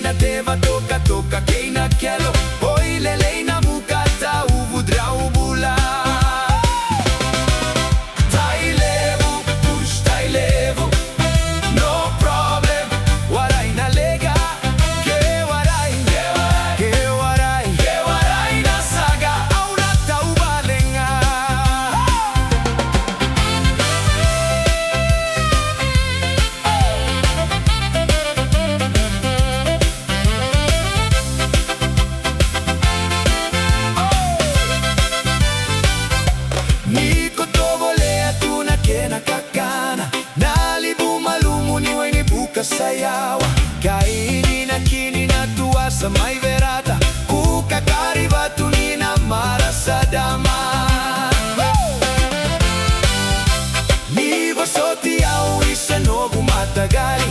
na teva toka toka kay na kelo. Hoy lelay na mukata uvudrau bula. Tailevu, push Tailevu, no problem. Waray na lega, ke waray, ke waray na saga au na taubalenga. Niko tobole atuna kena kakana, nalibu malumuni wenye buka sayawa. Kaini na kini na tua sa may verata, kukakari batuni na mara sa dama. Ni basoti au isa no bumatagali,